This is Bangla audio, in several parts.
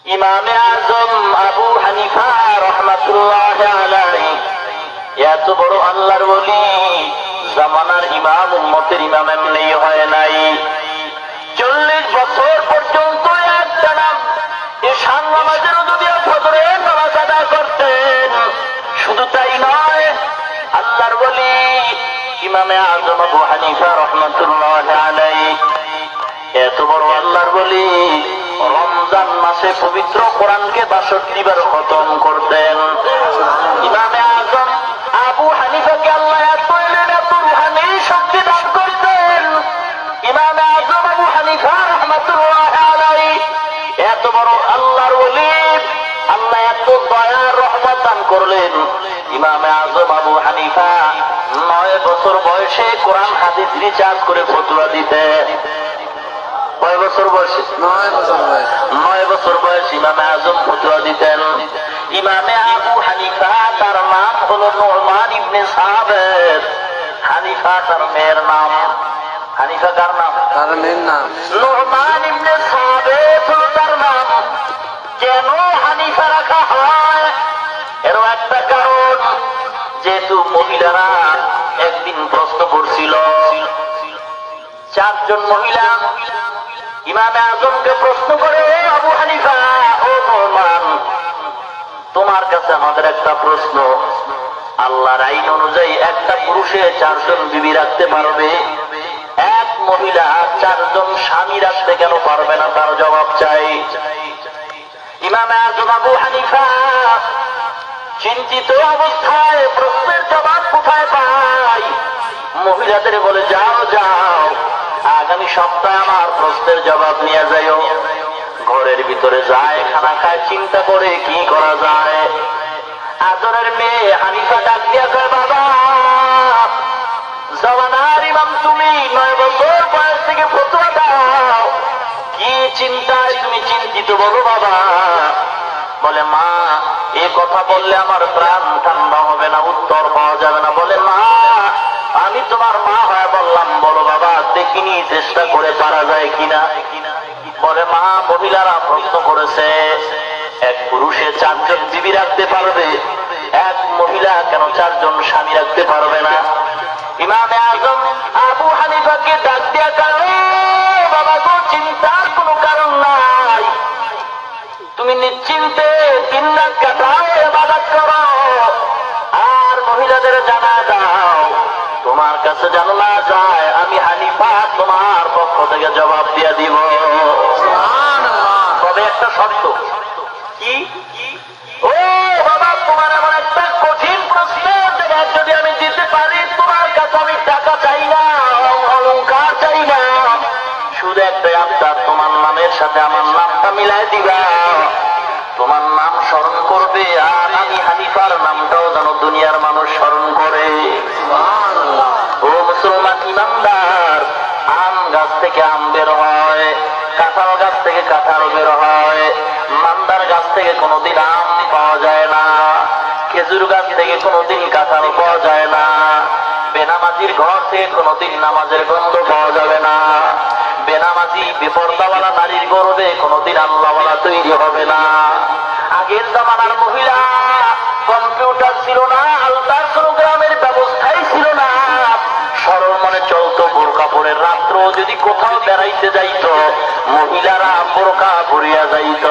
ইমামে আজম আবু হানিফা রাহমাতুল্লাহ আলাইহি এত বড় আল্লাহর ওলি, জামানার ইমাম উম্মতের ইমাম এমনি হয় নাই। 40 বছর পর্যন্ত একটানা ঈশান নামাজের দুনিয়া ফজরের নামাজ আদায় করতেন। শুধু তাই নয়, আল্লাহর ওলি ইমামে আজম আবু হানিফা রাহমাতুল্লাহ আলাইহি এত বড় আল্লাহর ওলি, রমজান মাসে পবিত্র কোরআনকে 62 বার খতম করতেন। ইমামে আজম আবু হানিফাকে আল্লাহ এত রুহানি শক্তি দান করতেন। ইমামে আজম আবু হানিফা রাহমাতুল্লাহ আলাইহি এত বড় আল্লাহর ওলি, আল্লাহ এত দয়ার রহমত দান করলেন। ইমামে আজম আবু হানিফা 9 বছর বয়সে কোরআন হাদিস রিসার্চ করে ফতোয়া দিতেন। কয় বছর বয়সে? 9 বছর বয়স ইমামে আজম ফতোয়া দিতেন। ইমামে আবু হানিফা তার নাম হলো নুমান ইবনে সাবেত। হানিফা তার মেয়ের নাম। হানিফা কার নাম? তার মেয়ের নাম। নুমান ইবনে সাবেত হলো তার নাম। কেন হানিফা রাখা হয়? এর একটা কারণ, যেহেতু মহিলারা একদিন প্রশ্ন করছিল, 4 জন মহিলা ইমামে আজমকে প্রশ্ন করে, আবু হানিফা, ও নুমান, তোমার কাছে আমাদের একটা প্রশ্ন। আল্লাহর আইন অনুযায়ী একটা পুরুষে 4 জন বিবি রাখতে পারবে, এক মহিলা 4 জন স্বামী রাখতে কেন পারবে না? তার জবাব চাই। ইমামে আজম আবু হানিফা চিন্তিত অবস্থায় প্রশ্নের জবাব কোথায় পাই? মহিলাদের বলে, যাও যাও, আগামী সপ্তাহে আমার প্রশ্নের জবাব নিয়ে যাইও। ঘরের ভিতরে যায়, খানা খায়, চিন্তা করে কি করা যায়। আদরের মেয়ে হানিফা ডাক দিয়া কয়, বাবা, জামানার ইমাম তুমি, 9 বছর বয়স থেকে ফতোয়া দাও, কি চিন্তায় তুমি চিন্তিত বলো বাবা? বলে, মা, এ কথা বললে আমার প্রাণ ঠান্ডা হবে না, উত্তর পাওয়া যাবে না। বলে, মা, আমি তোমার মা হয়ে বললাম, বলো বাবা, দেখিনি চেষ্টা করে পারা যায় কিনা। বলে, মা, মহিলারা প্রশ্ন করেছে এক পুরুষে 4 জন বিবি রাখতে পারবে, এক মহিলা কেন 4 জন স্বামী রাখতে পারবে না? ইমামে আজম আবু হানিফাকে ডাক দিয়া কারণ, বাবা গো, চিন্তার কোনো কারণ নাই, তুমি নিশ্চিন্তে 3 রাত কাটাও, ইবাদত করো, আর মহিলাদের জানা দাও তোমার কাছে যেন না যায়, আমি হানিফা তোমার পক্ষ থেকে জবাব দিয়ে দিব। তবে একটা শর্ত। কি? ও বাবা, তোমার এমন একটা কঠিন প্রশ্নের জবাব যদি আমি দিতে পারি, তোমার কাছে আমি টাকা চাই না, অলংকার চাই না, শুধু একটা আবদার, তোমার নামের সাথে আমার নামটা মিলাই দিবা, তোমার নাম স্মরণ করবে, আর আমি হানিফার নামটাও যেন দুনিয়ার মানুষ স্মরণ করে। ও মুসলমান ইমানদার, আম গাছ থেকে আম বের হয়, কাঁঠাল গাছ থেকে কাঁঠাল বের হয়, মান্দার গাছ থেকে কোনোদিন আম পাওয়া যায় না, খেজুর গাছ থেকে কোনোদিন কাঁঠাল পাওয়া যায় না, বেনামাজির ঘর থেকে কোনোদিন নামাজের গন্ধ পাওয়া যাবে না, বেনামাজি বেপরদাওয়ালা নারীর গর্ভে কোনোদিন আল্লাহওয়ালা তৈরি হবে না। আগের জামানার মহিলা কম্পিউটার ছিল না, আলতার প্রোগ্রামের ব্যবস্থাই ছিল না, সরল মনে চলতো বোরকা পরে। রাত্র যদি কোথাও বেড়াইতে যাইত, মহিলারা বোরকা পরিয়া যাইত।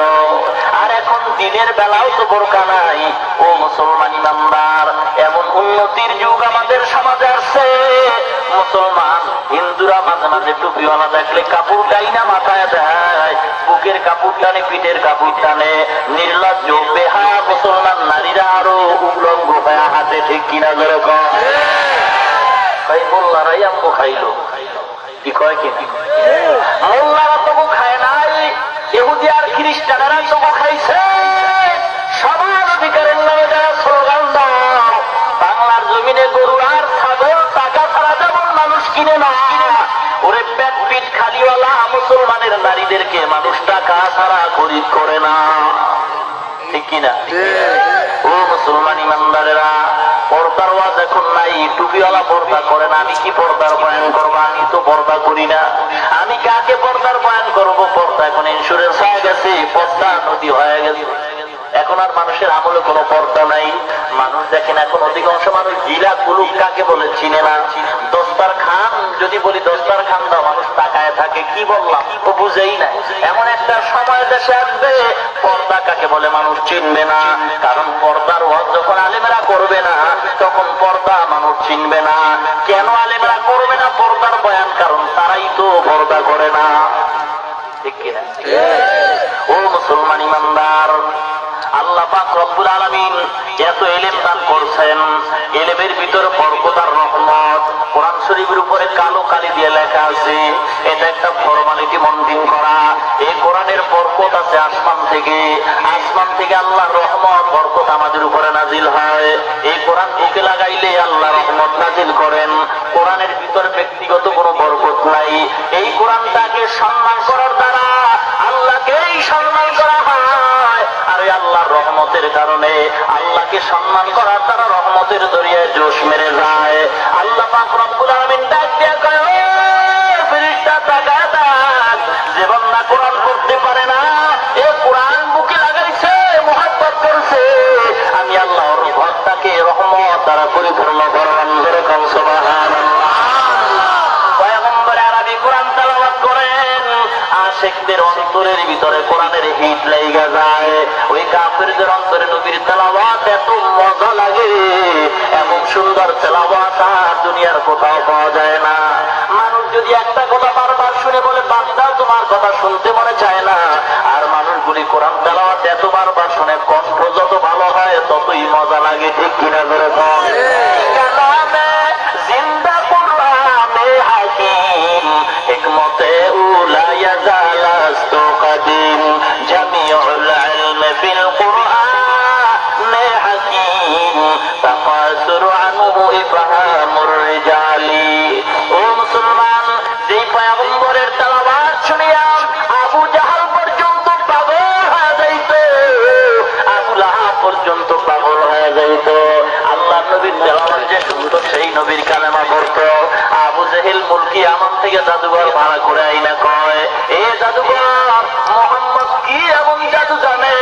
আর এখন দিনের বেলাও তো বোরকা নাই। ও মুসলমান ইমানদার, এমন উন্নতির যুগ আমাদের সমাজে আসছে, মুসলমান হিন্দুরা মাঝে মাঝে টুপিওয়ালা দেখলে কাপড় গাইনা মাথায় দেয়, বুকের কাপড় টানে, পিঠের কাপড় টানে, নির্লজ্জ বেহায়া মুসলমান নারীরা আরো উলঙ্গ হয়ে হাতে, ঠিক কিনা যেরকম মোল্লারাই আমগো খাইলো। কি কয়? কি মোল্লারা তবু খায় নাই, ইহুদি আর খ্রিস্টানেরা তবু খাইছে। সবার অধিকারের নামে যারা স্লোগান দাও, বাংলার জমিনে গরু আর ছাগল টাকা ছাড়া যেমন মানুষ কিনে না, ওরে পেট পিঠ খালিওয়ালা মুসলমানের নারীদেরকে মানুষ টাকা ছাড়া খরিদ করে না, ঠিক কিনা? ও মুসলমান ইমানদারেরা, পর্দার ওয়াজ এখন নাই, টুপিওয়ালা পর্দা করে না, আমি কি পর্দার বয়ান করবো? আমি তো পর্দা করি না, আমি কাকে পর্দার বয়ান করবো? পর্দা এখন ইন্স্যুরেন্স হয়ে গেছে, পর্দা নদী হয়ে গেছে। এখন আর মানুষের আমলে কোনো পর্দা নাই। মানুষ দেখেন এখন অধিকাংশ মানুষ গিলা কুলুক কাকে বলে চিনে না। দস্তার খান যদি বলি দস্তার খান দাও, মানুষ তাকায় থাকে, কি বললাম ও বুঝেই নাই। এমন একটা সময় দেশে আসবে পর্দা কাকে বলে মানুষ চিনবে না। কারণ পর্দার ওয়াজ যখন আলেমেরা করবে না, তখন পর্দা মানুষ চিনবে না। কেন আলেমেরা করবে না পর্দার বয়ান? কারণ তারাই তো পর্দা করে না, ঠিক কিনা? ও মুসলমান ইমানদার, আল্লাহ পাক রব্বুল আলামিন এত ইলম দান করছেন, ইলমের ভিতরে বরকত আর রহমত। কোরআন শরীফের উপরে কালো কালি দিয়ে লেখা আছে, এটা একটা ফরমালিটি মেইনটেইন করা। এই কোরআনের বরকত আছে আসমান থেকে, আসমান থেকে আল্লাহর রহমত বরকত আমাদের উপরে নাজিল হয়। এই কোরআন বুকে লাগাইলে আল্লাহ রহমত নাজিল করেন। কোরআনের ভিতরে ব্যক্তিগত কোনো বরকত নাই। এই কোরআনটাকে সম্মান করার দ্বারা আল্লাহকেই সম্মান করা হয়। আর আল্লাহর রহমতের কারণে আল্লাহকে সম্মান করার দ্বারা রহমতের দরিয়ায় জোশ মেরে যায়। আল্লাহ পাক রব্বুল আলামিন ডাক দিয়া কয়, ও ফেরেশতা তাকায় দেখ, যে বান্দা কোরআন পড়তে পারে না, এ কোরআন বুকে লাগাইছে, মুহাব্বত করছে, আমি আল্লাহর ঘরটাকে রহমত দ্বারা পরিপূর্ণ করলাম। যেরকম সুবহানাল্লাহ। পয়গম্বর আরবি কোরআন তেলাওয়াত করেন, আশিকদের অন্তরের ভিতরে কোরআনের হিট লেগে যায়। ওই কাফিরদের অন্তরে নবীর তেলাওয়াত এত মজা লাগে, এমন সুন্দর তেলাওয়াত আর দুনিয়ার কোথাও পাওয়া যায় না। মানুষ যদি একটা কথা বারবার শুনে বলে বান্দা তোমার কথা শুনতে মনে চায় না, আর মানুষগুলি কোরআন তেলাওয়াত এত বারবার শুনে কণ্ঠ যত ভালো হয় ততই মজা লাগে, ঠিক কিনা? ধরে কালামে জিন্দা কোরআনে হাকিম, হিকমতে উলা ইয়াজালাস্তু কাদিম, জামিউল ইলম ফিল কোরআনে হাকিম, তাকাসুরু আনহু ইফহামুর রিজালি। ও মুসলমান, যেই পয়গম্বরের তেলাওয়াত শুনিয়া আবু জাহাল পর্যন্ত পাগল হয়ে যাইত, আবু লাহাব পর্যন্ত পাগল হয়ে যাইত। আল্লাহ নবীর তেলাওয়াত যে শুনতো সেই নবীর কালেমা পড়তো। আবু জেহেল মুলকি আমন থেকে জাদুঘর ভাড়া করে আইনা কয়, এ জাদুঘর, মোহাম্মদ কি এমন জাদু জানে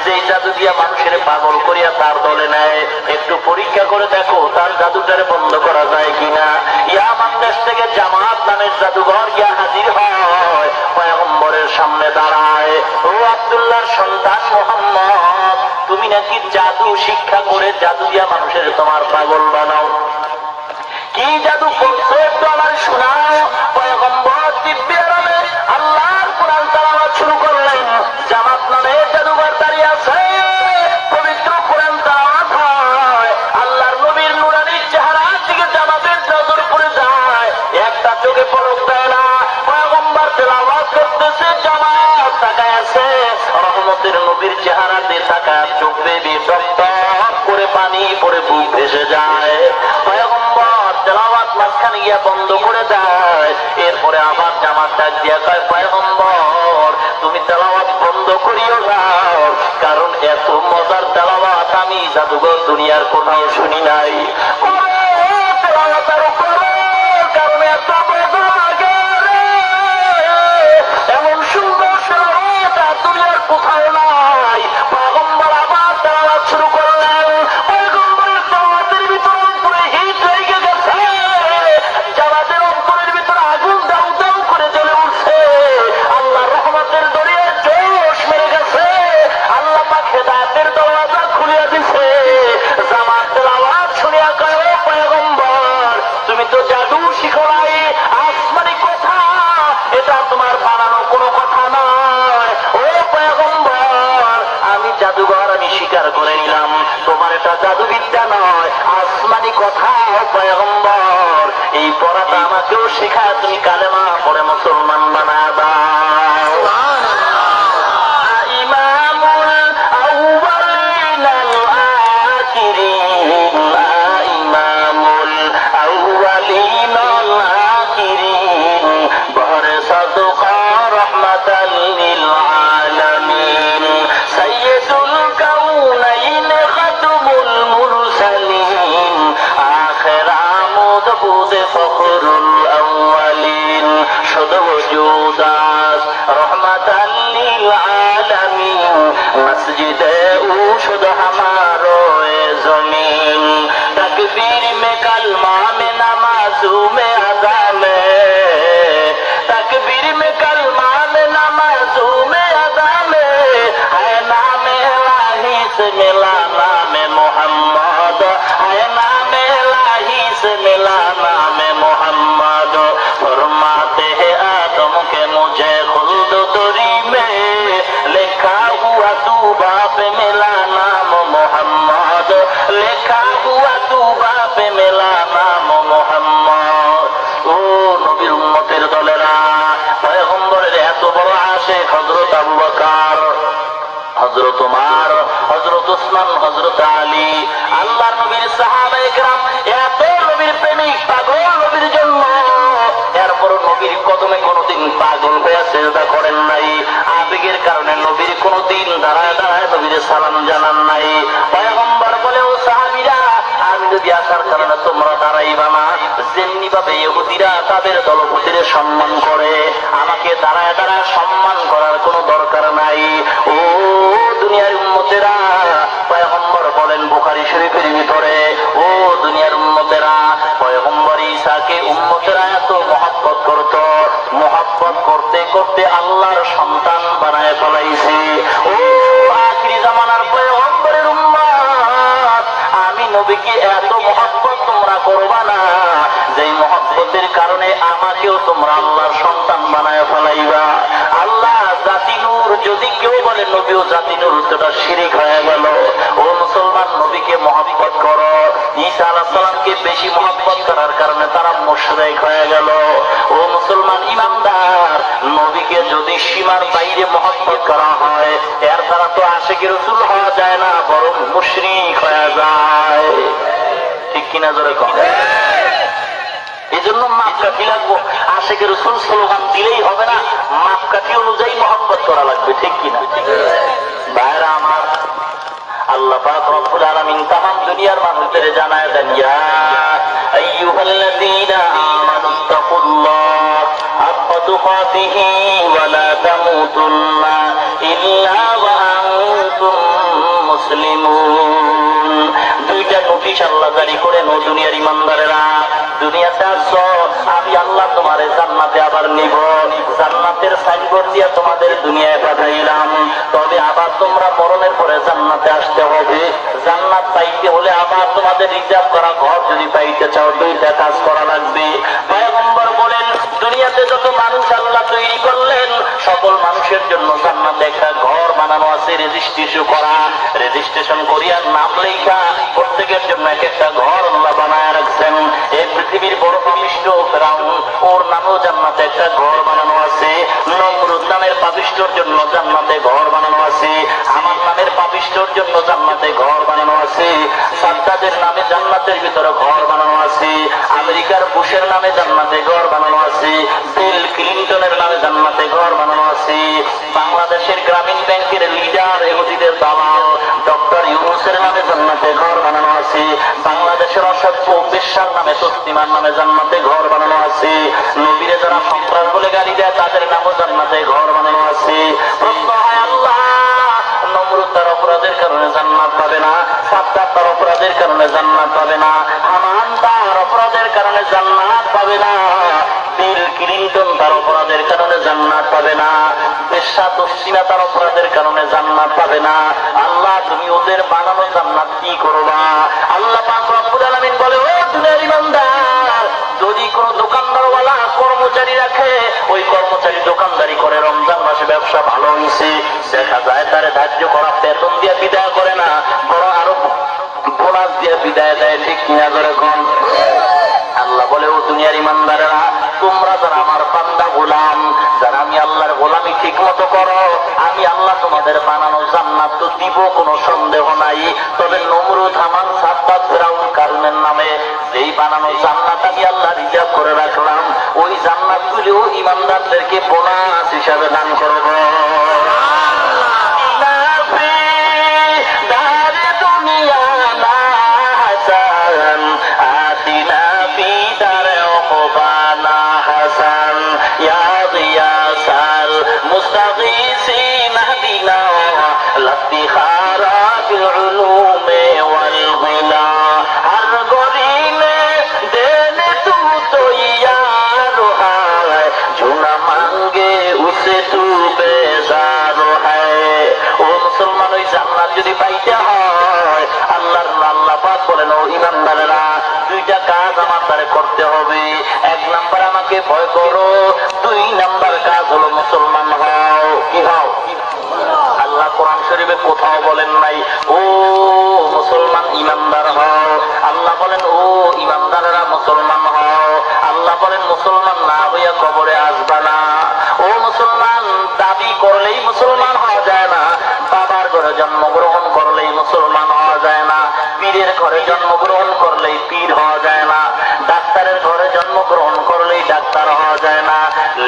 যেই জাদু দিয়া মানুষের পাগল করিয়া তার দলে নেয়? একটু পরীক্ষা করে দেখো তার জাদুটারে বন্ধ করা যায় কিনা। ইয়ামান দেশ থেকে জামাত নামের জাদুঘর গিয়া হাজির হয়, পয়গম্বরের সামনে দাঁড়ায়, ও আব্দুল্লাহর সন্তান মোহাম্মদ, তুমি নাকি জাদু শিক্ষা করে জাদু দিয়া মানুষের তোমার পাগল বানাও। কি জাদু করছো একটু আমার শোনাও। পয়গম্বর দিব্যে আরামে আল্লাহর কোরআন তেলাওয়াত শুরু করলেন। জামাত নামে জাদুঘর দাঁড়িয়ে আছে, পবিত্র কোরআন তেলাওয়াত হয়। আল্লাহর নবীর নুরানি চেহারা থেকে জামাতের নজর পড়ে যায়, একটা চোখে পলক দেয় না। পয়গম্বর তেলাওয়াত করতেছে, জামাত তাকায় আছে, রহমতের নবীর চেহারা দিয়ে তাকায়, চোখ বেবি টপ করে পানি পড়ে বুক ভেসে যায়। পয়গম্বর তেলাওয়াত মাঝখানে গিয়া বন্ধ করে দেয়। এরপরে আবার জামাত ডাক দিয়া কয়, পয়গম্বর তুমি তেলাওয়াত বন্ধ করিও না, কারণ এত মজার তেলাওয়াত আমি জাদুঘর দুনিয়ার কোথাও শুনি নাই। তেলাওয়াত আরো করো, কারণ এত মজা লাগে, এমন সুন্দর তেলাওয়াত আর দুনিয়ার কোথাও নাই। পয়গম্বর আবার তেলাওয়াত শুরু করলেন। পয়গম্বরের তেলাওয়াতের ভিতরে অন্তরে হিট লেগে গেছে, জামাতের অন্তরের ভিতরে আগুন দাউ দাউ করে জ্বলে উঠছে। আল্লাহ রহমতের দরিয়ায় জোশ মেরে গেছে। আল্লাহ পাক হেদায়েতের দরওয়াজা খুলিয়া দিছে। জামাত তেলাওয়াত শুনিয়া কয়, ও পয়গম্বর, তুমি তো জাদু শিখো নাই, আসমানি কথা, এটা তোমার বানানো কোনো কথা নয়। ও পয়গম্বর, আমি জাদুঘর আমি স্বীকার করে নিলাম, তোমার এটা জাদুবিদ্যা নয়, আসমানি কথা। ও পয়গম্বর, এই পড়াটা আমাকেও শেখায়, তুমি কালেমা পড়ে মুসলমান বানা দাও। ইমামুল আউয়ালিন আল আখিরিন, ইমামুল আউয়ালিন আল আখিরিন, বহরে সাদকা রহমাতাল লিল আলামিন, সাইয়্যিদুল কাউনাইন খাতমুল মুরসালিন, আখির আমুদ বুদে ফখরুল আউয়ালিন, শুধু ওজুদাস রহমাতাল मस्जिदे ऊशुद हमारो ए जमीन तकबीर में कलमा में नमाजू में अदा में तकबीर में कलमा में नमाजू में अदा में है नाम इलाही से मिला नाम मोहम्मद है नाम इलाही से मिला नाम मोहम्मद फरमाते हैं आदम के मुझे खुल्द दुरी में लिखा हुआ तू बाप मिला नाम मोहम्मद लिखा हुआ तू बाप मिला नाम मोहम्मद ओ नबीर उम्मतेर दलेरा পয়গম্বরের এত বড় আশিক হযরত আবু বকর হযরত ওমর হযরত উসমান হযরত আলী আল্লাহর নবীর সাহাবায়ে কেরাম এত নবীর প্রেমিক পাগল নবীর জন্য এরপর নবীর কদমে কোনদিন পাগল হয়ে সিজদা করেন নাই আবেগের কারণে নবীর কোনদিন দাঁড়ায় দাঁড়ায় নবীর সালাম জানান নাই পয়গম্বর বলে ও সাহাবীরা আমি যদি আসার কারণে তোমরা দাঁড়াইবা না যেমনি ভাবে ইহুদিরা তাদের দলপতির সম্মান করে আমাকে দাঁড়ায় দাঁড়ায় সম্মান করার কোনো দরকার নাই ও দুনিয়ার উম্মতেরা পয়গম্বর বলেন বুখারী শরীফের ভিতরে ও দুনিয়ার উম্মতেরা পয়গম্বর ঈসাকে উম্মতেরা এত মহব্বত করত মহব্বত করতে করতে আল্লাহর সন্তান বানায় ফেলাইছে ও আখিরি জামানার পয়গম্বরের উম্মত আমি নবীকে এত মহব্বত তোমরা করবা না যেই মহব্বতের কারণে আমাকেও তোমরা আল্লাহর সন্তান বানায় ফেলাইবা আল্লাহ জাতি নূর যদি কেউ বলে নবীও জাতি নূর তোটা শিরিক হয়ে গেল ও মুসলমান নবীকে মহব্বত করো ঈসা আলাইহিস সালামকে বেশি মহব্বত করার কারণে তারা মুশরিক হয়ে গেল ও মুসলমান ইমানদার নবীকে যদি সীমার বাইরে মহব্বত করা হয় এর দ্বারা তো আশিকি রাসূল হওয়া যায় না বরং মুশরিক হয়ে যায় ঠিক কিনা জোরে কম এজন্য মাপকাঠি লাগবো আশিকি রাসূল স্লোগান দিলেই হবে না মাপকাঠি অনুযায়ী মহব্বত করা লাগবে ঠিক কিনা ভাইরা আমার আল্লাহ পাক রব্বুল আলামিন तमाम দুনিয়ার মানুষদের জানায় দেন ইয়া আইয়ুহাল্লাযীনা আমানুত্তাকুল্লাহ হাক্কা তুকাতিহি ওয়া লা তামুতুন্না ইল্লা ওয়া আনতুম মুসলিমুন দুইটা নোটিশ আল্লাহ জারি করেন ও দুনিয়ার ইমানদারেরা দুনিয়াতে আসছো আমি আল্লাহ তোমারে জান্নাতে আবার নিব জান্নাতের সাইনবোর্ড দিয়ে তোমাদের দুনিয়ায় পাঠাইলাম তবে আবার তোমরা মরণের পরে জান্নাতে আসতে হবে জান্নাত পাইতে হলে আবার তোমাদের রিজার্ভ করা ঘর যদি পাইতে চাও দুইটা কাজ করা লাগবে পয়গম্বর বলেন দুনিয়াতে যত মানুষ আল্লাহ তৈরি করলেন সকল মানুষের জন্য জান্নাতে একটা ঘর বানানো আছে রেজিস্ট্রেশন করিয়া নাম লেখা প্রত্যেকের জন্য এক একটা ঘর আল্লাহ বানায় রাখছেন এই পৃথিবীর বড় পাপিষ্ঠ ফেরাউন ওর নামেও জান্নাতে একটা ঘর বানানো আছে নমরুদ নামের পাপিষ্ঠর জন্য জান্নাতে ঘর বানানো আছে আমার নামের পাপিষ্ঠর জন্য জান্নাতে ঘর বানানো আছে সাদ্দাদের নামে জান্নাতের ভিতরে ঘর বানানো আছে আমেরিকার বুশের নামে জান্নাতে ঘর বানানো আছে বিল ক্লিনটনের নামে জান্নাতে ঘর বানানো আছে বাংলাদেশের গ্রামীণ ব্যাংকের লিডার ইহুদিদের দালাল ডক্টর ইউনূসের নামে জান্নাতে ঘর বানানো আছে বাংলাদেশের অসভ্য বেশ্যার নামে তসলিমার নামে জান্নাতে ঘর বানানো আছে নবীরে যারা সন্ত্রাস বলে গালি দেয় তাদের নামও জান্নাতে ঘর বানানো আছে প্রশ্ন হয় আল্লাহ নমরুদ তার অপরাধের কারণে জান্নাত পাবে না সাদ্দাত তার অপরাধের কারণে জান্নাত পাবে না হামান তার অপরাধের কারণে জান্নাত পাবে না বিল ক্লিনটন তার অপরাধের কারণে জান্নাত পাবে না বেশ্যা তসলিমা তার অপরাধের কারণে জান্নাত পাবে না আল্লাহ তুমি ওদের বানানো জান্নাত কি করবা আল্লাহ পাক রব্বুল আলামিন বলে ও দুনিয়ার ইমানদার যদি কোন দোকানদারওয়ালা কর্মচারী রাখে ওই কর্মচারী দোকানদারি করে রমজান মাসে ব্যবসা ভালো হয়েছে দেখা যায় তারে ধার্য করা বেতন দিয়ে বিদায় করে না বড় আরো বোনাস দিয়ে বিদায় দেয় ঠিক কিনা করে কম আল্লাহ বলে ও দুনিয়ার ইমানদারেরা তোমরা যারা আমার বান্দা গোলাম যারা আমি আল্লাহর গোলামি ঠিক মতো করো আমি আল্লাহ তোমাদের বানানো জান্নাত তো দিব কোনো সন্দেহ নাই তবে নমরুদ হামান সাদ্দাত ফিরাউন কারুনের নামে যেই বানানো জান্নাত আমি আল্লাহ রিজার্ভ করে রাখলাম ওই জান্নাতগুলিও ইমানদারদেরকে বোনাস হিসাবে দান করব इफ्तिखारा बिल उलूमे वल गिला हर गोरी में देने तू तो यार है जो न मांगे उसे तू बेजार है। ও মুসলমান, ওই জান্নাত যদি পাইতে হয় আল্লাহ পাক বলেন, ও ঈমানদারেরা দুইটা কাজ আমার দ্বারা করতে হবে। এক নাম্বার আমাকে ভয় করো, দুই নাম্বার কাজ হলো মুসলমান হও। কি হও? আল্লাহ কোরআন শরীফে কোথাও বলেন নাই ও মুসলমান ঈমানদার হও। আল্লাহ বলেন ও ঈমানদারেরা মুসলমান হও। আল্লাহ বলেন মুসলমান না হইয়া কবরে আসবা না। ও মুসলমান, দাবি করলেই মুসলমান হওয়া যায় না। বাবার ঘরে জন্মগ্রহণ করলেই মুসলমান হওয়া যায় না। পীরের ঘরে জন্মগ্রহণ করলেই পীর হওয়া যায় না। ডাক্তারের ঘরে জন্মগ্রহণ করলেই ডাক্তার হওয়া যায় না।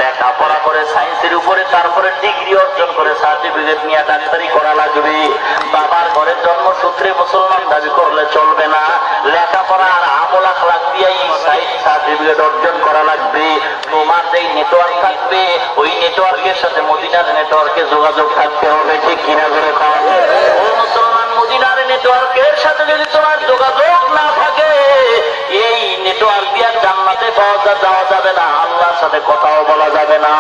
লেখাপড়া করে সায়েন্সের উপরে তারপরে ডিগ্রি অর্জন করে সার্টিফিকেট নিয়ে ডাক্তারি করা লাগবে। বাবার ঘরের জন্মসূত্রে মুসলমান দাবি করলে চলবে না। লেখাপড়া আর আমল আখলাক দিয়েই সার্টিফিকেট অর্জন করা লাগবে। তোমার যেই নেটওয়ার্ক থাকবে ওই নেটওয়ার্কের সাথে মদিনার নেটওয়ার্কে যোগাযোগ থাকতে হবে। ঠিক কিনা করে খাওয়া ও মুসলমান, মদিনার নেটওয়ার্কের সাথে যদি তোমার যোগাযোগ না থাকে এই নেটওয়ার্ক দিয়ে জান্নাতে যাওয়া যাবে না, আল্লাহর সাথে কথাও বলা যাবে না।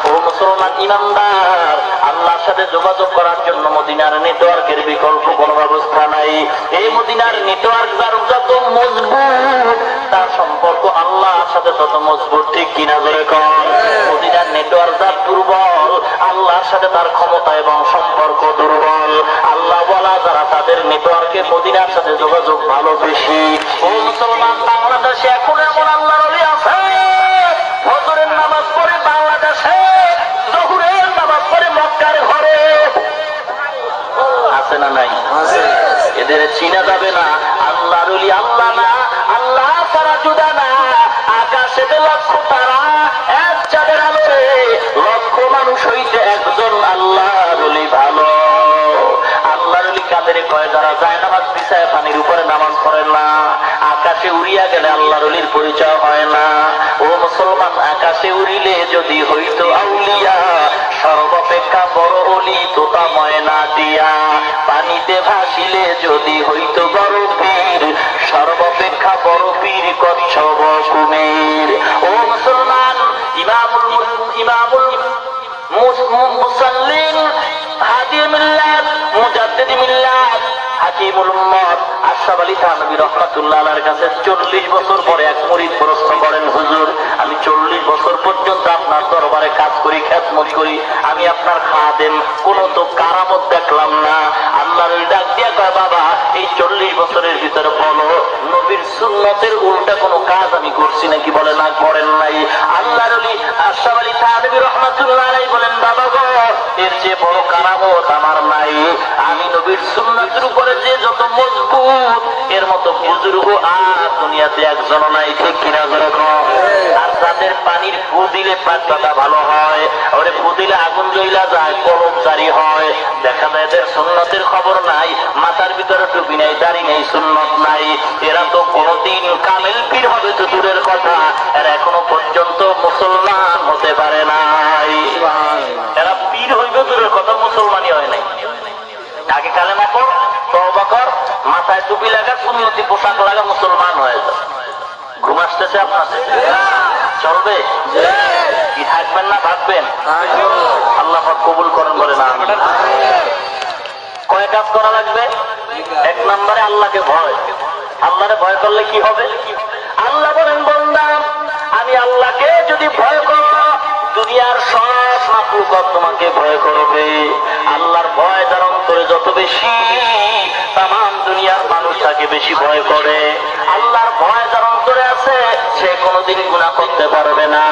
ও মুসলমান ঈমানদার, আল্লাহর সাথে যোগাযোগ করার জন্য মদিনার নেটওয়ার্কের বিকল্প কোনো ব্যবস্থা নাই। এই মদিনার নেটওয়ার্ক যার যত মজবুত তার সম্পর্ক আল্লাহর সাথে তত মজবুত। ঠিক কিনা ধরে কম? মদিনার নেটওয়ার্ক যার দুর্বল আল্লাহর সাথে তার ক্ষমতা এবং সম্পর্ক দুর্বল। আল্লাহ বলা যারা তাদের নেটওয়ার্কে মদিনার সাথে যোগাযোগ ভালো বেশি। ও মুসলমান, বাংলাদেশে এখন এমন আল্লাহর ওলি আছে ফজরের নামাজ পড়ে বাংলাদেশে, জোহরের নামাজ পড়ে মক্কার ঘরে। আছে না নাই? এদের চিনা যাবে না। আল্লাহর ওলি আল্লাহ না, আল্লাহ ছাড়া জুদা না। আকাশে লক্ষ তারা, এক চাঁদের আলোরে লক্ষ মানুষ হইতে একজন আল্লাহর ওলি ভালো। আল্লাহর ওলি কাদের কয়? যারা যায় নামাজ বিছায় পানির উপরে নামাজ পড়ে না। আকাশে উড়িয়া গেলে আল্লাহর ওলির পরিচয় হয় না। ও মুসলমান, আকাশে উড়িলে যদি হইতো আউলিয়া, সর্বাপেক্ষা বড় ওলি তোতা ময়না দিয়া। পানিতে ভাসিলে যদি হইতো বড় পীর, সর্বাপেক্ষা বড় পীর কচ্ছপ কুমির। ও মুসলমান, ইমামুল মুসাল্লিন, হাদি মিল্লাত, মুজাদ্দিদ মিল্লাত, হাকিমুল উম্মত আশরাফ আলী থানভী রাহমাতুল্লাহ আলাইহির কাছে 40 বছর পরে এক মুরিদ প্রশ্ন করেন, হুজুর আমি 40 বছর পর্যন্ত আপনার দরবারে কাজ করি, খেদমত করি, আমি আপনার খাদেম, কোনো তো কারামত দেখলাম না। আল্লাহর ডাক দিয়া কয়, বাবা এই 40 বছরের ভিতরে বলো নবীর সুন্নতের উল্টা কোনো কাজ আমি করছি নাকি? বলে না, করেন নাই। আল্লাহর ওলি আশরাফ আলী থানভী রাহমাতুল্লাহ আলাইহি বলেন, বাবা গো এর চেয়ে বড় কারামত আমার নাই। আমি নবীর সুন্নতের উপরে যে যত মজবুত এর মতো বুজুর্গ আর দুনিয়াতে একজন নাই। ঠিক কিনা যেরকম? আর যাদের পানির ফু দিলে পাতা ভালো হয়, ওরে ফু দিলে আগুন জ্বলা যায়, কলম জারি হয়। দেখা যায় এদের সুন্নতের খবর নাই, মাথার ভিতরে টুপি নাই, দাড়ি নেই, সুন্নত নাই। এরা তো কোনদিন কামেল পীর হবে তো দূরের কথা, এরা এখনো পর্যন্ত মুসলমান হতে পারে নাই। এরা পীর হইবে দূরের কথা, মুসলমানই হয় নাই। আগে কালেমা পড়, তওবা কর, মাথায় টুপি লাগা, সুন্নতি পোশাক লাগা, মুসলমান হয়ে যায়। ঘুম আসতেছে আপনাদের? চলবে? কি থাকবেন না ভাববেন? আল্লাহ পাক কবুল করেন, বলে না। কয় কাজ করা লাগবে? এক নম্বরে আল্লাহকে ভয়। আল্লাহরে ভয় করলে কি হবে? আল্লাহ বলেন, বান্দা আমি আল্লাহকে যদি ভয় করো দুনিয়ার সব মাখলুকাত তোমাকে ভয় করবে। আল্লাহর ভয় যার অন্তরে যত বেশি তামাম দুনিয়ার মানুষ তাকে বেশি ভয় করে। আল্লাহর ভয় যার অন্তরে আছে সে কোনোদিন গুনাহ করতে পারবে না।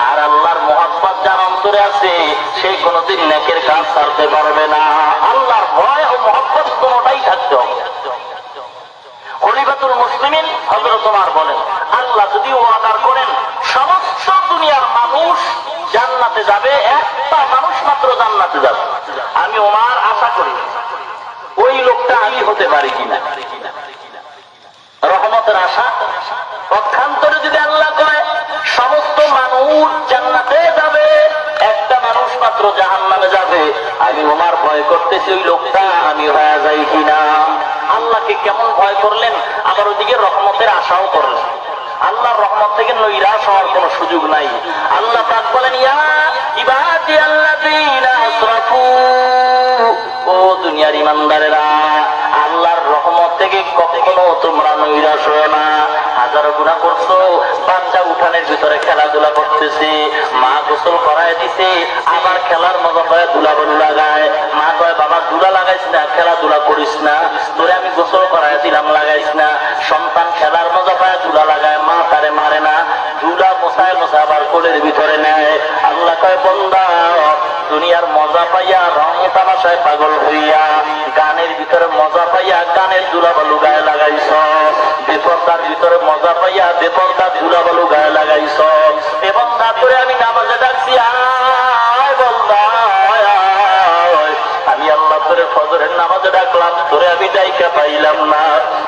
আর আল্লাহর মুহাব্বত যার অন্তরে আছে সে কোনোদিন নেকের কাজ ছাড়তে পারবে না। আল্লাহর ভয় ও মুহাব্বত কোনোটাই থাকতে হবে। খলিফাতুল মুসলিমিন হযরত ওমর বলেন, আল্লাহ যদি ওয়াদা করেন সমস্ত দুনিয়ার মানুষ জান্নাতে যাবে, একটা মানুষ মাত্র জান্নাতে যাবে, আমি ওমর আশা করি ওই লোকটা আমি হতে পারি কিনা। রহমতের আশা। পক্ষান্তরে যদি আল্লাহ কয় সমস্ত মানুষ জান্নাতে যাবে, একটা মানুষ মাত্র জাহান্নামে যাবে, আমি ওমর ভয় করতেছি ওই লোকটা আমি হয়ে যাই কিনা। আল্লাহকে কেমন ভয় করলেন, আবার ওদিকে রহমতের আশাও করলেন। আল্লাহর রহমত থেকে নৈরাশ হওয়ার কোন সুযোগ নাই। আল্লাহ পাক বলেন, ইয়া ইবাদি আল্লাযীনা আসরাফু, ও দুনিয়ার ইমানদারেরা, আল্লাহর রহমত থেকে কখনো তোমরা নৈরাশ হও না। হাজারো গুনাহ করছো, বাচ্চা উঠানের ভিতরে খেলাধুলা করতেছে, মা গোসল করায় দিছে, আবার খেলার মজা পায় ধুলাবালু লাগায়। মা কয়, বাবা ধুলা লাগাইস না, খেলাধুলা করিস না, তোরে আমি গোসল করায় দিলাম, লাগাইস না। সন্তান খেলার মজা পায় ধুলা লাগায়, মা তারে মারে না, ধুলা মোছায় মোছায় আবার কোলের ভিতরে নেয়। আল্লাহ কয়, বান্দা দুনিয়ার মজা পাইয়া রং তামাশায় পাগল হইয়া, গানের ভিতরে মজা পাইয়া গানের ধুলাবালু গায়ে লাগাইছ, বেপরদার ভিতরে মজা পাইয়া বেপরদার ধুলাবালু গায়ে লাগাইছ। এবং তারপরে আমি নামাজে ডাকছি, আয় বান্দা আয়, আমি আল্লাহ তোরে ফজরের নামাজে ডাকলাম, তোরে আমি ডাইকা পাইলাম না,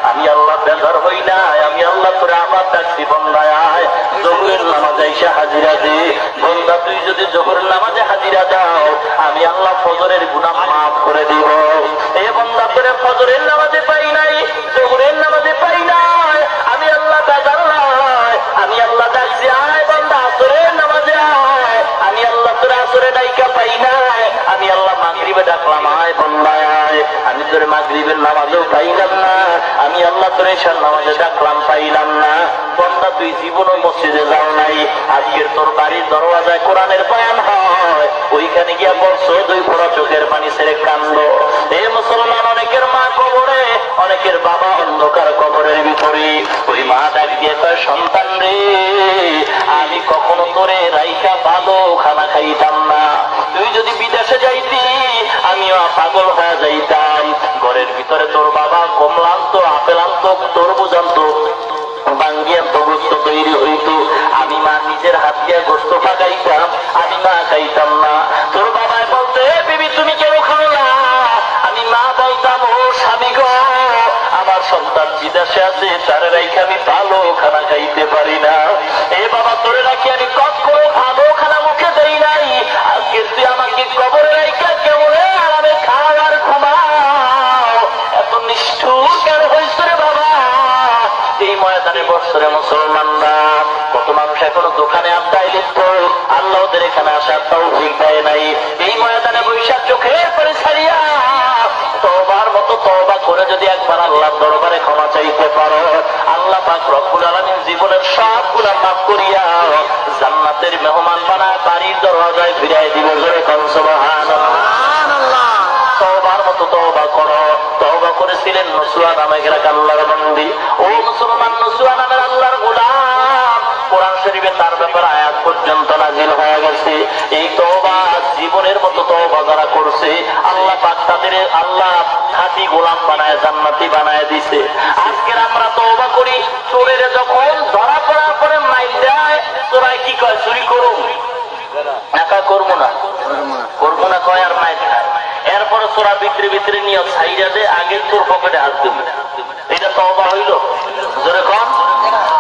আমি আল্লাহ বেজার হই না, আমি আল্লাহ তোরে আবার ডাকছি, বান্দা আয় জোহরের নামাজে এসে হাজিরা দে। বান্দা তুই যদি জোহরের নামাজে হাজিরা দাও, আমি আল্লাহ ফজরের গুনাহ মাফ করে দিব। এ বান্দা তোরে ফজরের নামাজে পাই নাই, জোহরের নামাজে পাই নাই, আমি আল্লাহ বেজার নাই, আমি আল্লাহ ডাকছি, আয় বান্দা আসরের নামাজে আয়, আমি আল্লাহ তোরে আসরে ডাইকা পাই নাই, আমি আল্লাহ মাগরিবে ডাকলাম, আয় বান্দা আয়, আমি তোরে মাগরিবের নামাজেও পাইলাম না, আমি আল্লাহ তোরে এশার নামাজে ডাকলাম, পাইলাম না। বান্দা তুই জীবনও মসজিদে যাও নাই, আজকের তোর বাড়ির দরওয়াজায় কোরআনের বয়ান হয়, ওইখানে গিয়া বলছো দুই ফোঁটা চোখের পানি ছেড়ে কান্দো। এ মুসলমান, অনেকের মা কবরে, অনেকের বাবা অন্ধকার কবরের ভিতরে। ওই মা ডাক দিয়ে কয়, সন্তান রে, আমি কখনো তোরে রাইখা ভালো খানা খাইতাম না, তুই যদি বিদেশে যাইতি আমিও পাগল হয়ে যাইতাম। ঘরের ভিতরে তোর বাবা কমলা আনতো, আপেল আনতো, তরমুজ আনতো, বাঙ্গিয়া তো গোস্ত তৈরি হইত, আমি মা নিজের হাত দিয়ে গোস্ত পাকাইতাম, আমি মা খাইতাম না। তোর বাবায় বলতো, বিবি তুমি কেন খাও না, আমি মা বলতাম, ও স্বামী গো, আমার সন্তান বিদেশে আছে, তারে রাইখে আমি ভালো খানা খাইতে পারি না। এ বাবা, তোরে রাখি আমি কখনো ভালো খানা মুখে দেই নাই, আজকে তুই আমাকে কবরে রাইখা কেমন আরামে খাও আর ঘুমাও, এত নিষ্ঠুর কেন হয়েছে রে বাবা। এই ময়দানে বছরে মুসলমানরা কত মানুষ এখনো দোকানে আড্ডায় লিপ্ত, আল্লাহ ওদের এখানে আসার তৌফিক দেয় নাই। এই ময়দানে বৈশাখ চোখের পরে ছাড়িয়া তওবার মতো তওবা করে যদি একবার আল্লাহর দরবারে ক্ষমা চাইতে পারো, আল্লাহ পাক রব্বুল আলামিন জীবনের সব গুনাহ মাফ করিয়া জান্নাতের মেহমান বানায় বাড়ির দরজায় ফিরাই দিবে। জোরে কোন সুবহানাল্লাহ। তওবার মতো তওবা করো। তওবা করেছিলেন নসুয়া নামের এক আল্লাহর বান্দী। ও মুসলমান, নসুয়া নামের আল্লাহর গোলাম, কোরআন শরীফে তার ব্যাপারে আয়াত পর্যন্ত নাযিল হয়ে গেছে। এই তওবা জীবনের মতো তওবা যারা করছে, আল্লাহ পাক তাদের আল্লাহ খাঁটি গোলাম বানায় জান্নাতি বানায় দিছে। আজকের আমরা তওবা করি, চোরের যখন ধরা পড়ার পরে মাইর দেয়, চোরাই কি কয়, চুরি করুন একা করবো না, করবো না কয় আর মাইর খায়। এরপরে চোরা বিক্রি বিক্রি নিয়ে ছাইরা দে, আগে তোর পকেটে হাত দেবে। এটা তওবা হইল? জোরে কম।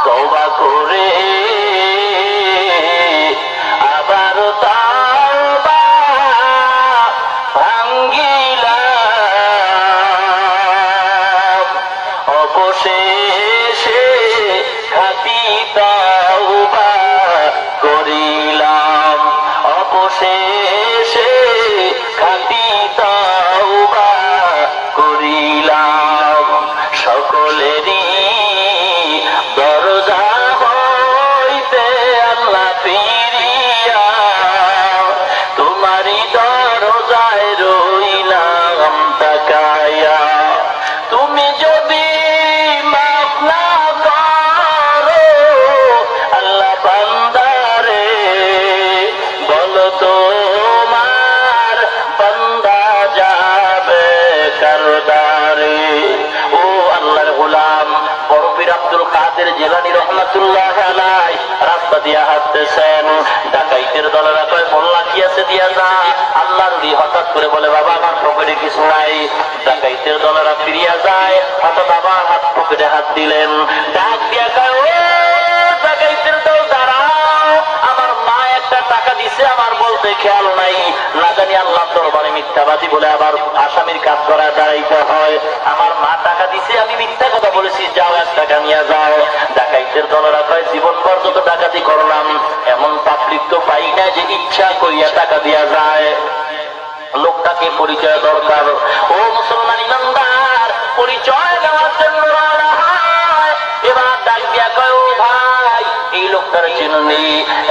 তওবা করে আবার তওবা ভাঙ্গিলাম, অবশেষে খাঁটি তওবা করিলাম, অবশেষে খাঁটি তওবা করিলাম। সকলেরই দরজা হইতে আল্লাহ ফিরিয়া তোমারই দরজায় রইলাম তাকায়া। তুমি যদি মাফ না করো আল্লাহ বান্দারে, বলো তোমার বান্দা যাবে কারদারে। ও আল্লাহর গোলাম, বড় পীর আব্দুল কাদের জিলানী রহমাতুল্লাহ আলাইহি রাস্তা দিয়া হাঁটতেছেন, ডাকাইতের দলেরা কয়, মোল্লা কি আছে দিয়া যা। আল্লাহর ওলি হঠাৎ করে বলে, বাবা আমার পকেটে কিছু নাই। ডাকাইতের দলেরা ফিরিয়া যায়, হঠাৎ আবার হাত পকেটে হাত দিলেন, ডাক দিয়া কয়, ও ডাকাইতের দল দাঁড়াও, আমার মা একটা টাকা দিছে, আমার বলতে আছে খেয়াল নাই, না জানি আল্লাহ দরবারে মিথ্যাবাদী বলে আবার আসামির কাজ করা দাঁড়াইতে হয়। আমার মা টাকা দিছে, আমি মিথ্যা কথা বলেছি, যাও 1 টাকা নিয়ে যাও। ডাকাইতের দলেরা কয় জীবনভর যত ডাকাতি করলাম এমন পাবলিক তো পাই না যে ইচ্ছা করিয়া টাকা দিয়া যায়। লোকটাকে পরিচয় দরকার। ও মুসলমান ইমানদার, পরিচয় দেওয়ার জন্য রওনা হয়। এবার ডাক দিয়া কয়, ও ভাই এই লোকটার চিনি?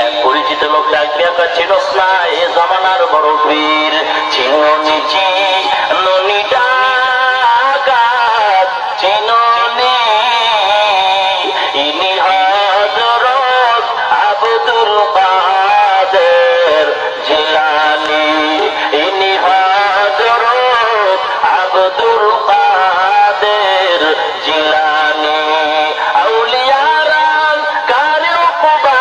এক পরিচিত লোক ডাক দিয়া কয়, চিনস না? এ জমানার বড় পীর। চিনি চিনি ডাকাত চিনি, ইনি হযরত আব্দুল কাদের জিলানী। ইনি হযরত আব্দুল কাদের জিলানী। আউলিয়ারা কারে উকবা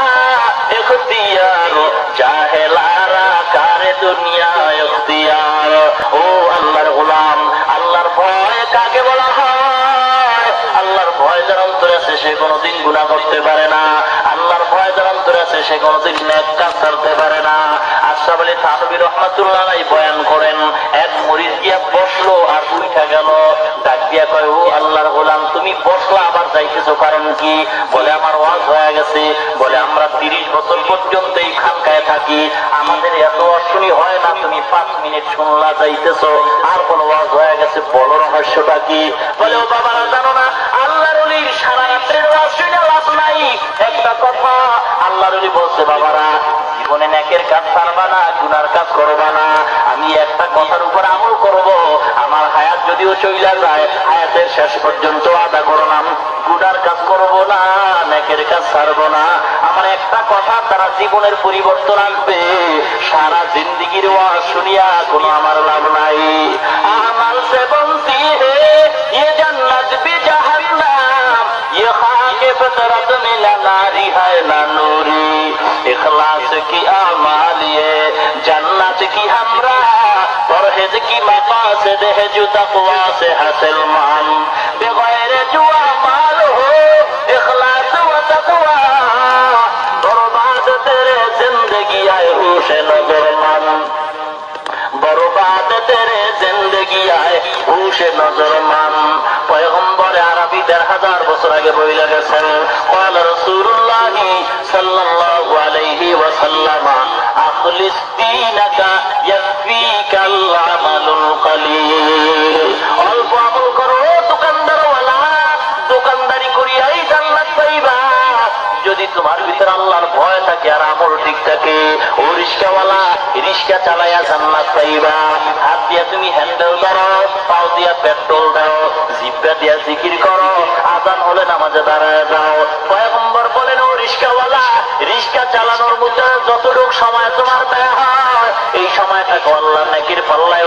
ইখতিয়ার, জাহেলারা কারে দুনিয়া ইখতিয়ার। ও আল্লাহর গোলাম, আল্লাহর ভয় কাকে বলা হয়? আল্লাহর ভয় যার অন্তরে আছে সে কোনোদিন গুনাহ করতে পারে না। আল্লাহর ভয় যার অন্তরে আছে সে কোনোদিন নেক কাজ করতে পারে না। আশরাফ আলী থানভী রাহমাতুল্লাহ আলাইহি বয়ান করেন, এক মরিদ গিয়া বসলো আর উঠা গেল। ডাক দিয়া কয়, ও আল্লাহর গোলাম তুমি বসলা আবার যাইতেছো কারণ কি? বলে আমার ওয়াজ হয়ে গেছে। বলে আমরা 30 বছর পর্যন্ত এই খানকায় থাকি, আমাদের এত অশুনি হয় না, তুমি 5 মিনিট শুনলা যাইতেছো আর বলো ওয়াজ হয়ে গেছে, বলো রহস্যটা কি? বলে ও বাবারা জানো না, আল্লাহর ওলির সারা রাত্রের ওয়াজ শুনে লাভ নাই। একটা কথা আল্লাহর ওলি বলছে, বাবারা জীবনে নেকের কাজ ছাড়বা না, গুনার কাজ করবা না। আমি একটা কথার উপর আমল করব, আমার হায়াত যদিও চইলা যায় হায়াতের শেষ পর্যন্ত আদা করলাম, গুনার কাজ করব না, নেকের কাজ ছাড়বো না। আমার একটা কথা তারা জীবনের পরিবর্তন আসবে। সারা জিন্দিগির ওয়াজ শুনিয়া কোনো আমার লাভ নাই। আমাল সে বলতি হে ये जन्नत भी जहन्नम, ये खाके फितरत में ना नारी है ना नूरी। इखलास की आमाल ये जन्नत की हमरा, परहेज की मकासद है जो तकवा से हासिल मान। बगैर जो अमाल हो इखलास व तकवा, बर्बाद तेरे जिंदगी आए होश नजर मान। बर्बाद तेरे जिंदगी आए होश नजर मान। পয়গম্বর আরবি 1000 বছর আগে বইলা গেছেন, قال رسول الله صلى الله عليه وسلم اخلص دينك يكفيك العمل القليل। অল্প আমল করো দোকানদারওয়ালা, দোকানদারি করিয়াই জান্নাত পাইবা। যদি তোমার ভিতরে আল্লাহর ভয় থাকে আর আমল ঠিক থাকে, ও রিস্কাওয়ালা রিস্কা চালাইয়া জান্নাত পাইবা। হাত দিয়া তুমি হ্যান্ডেল ধরো, পাও দিয়া পেট্রোল দাও, জিব্বা দিয়া জিকির করো, আজান হলে নামাজে দাঁড়ায় যাও। পয়গম্বর বলেন, ও রিস্কাওয়ালা রিস্কা চালানোর মধ্যে যতটুকু সময় তোমার ব্যয় হয় এই সময়টাকে আল্লাহ নেকির পাল্লায়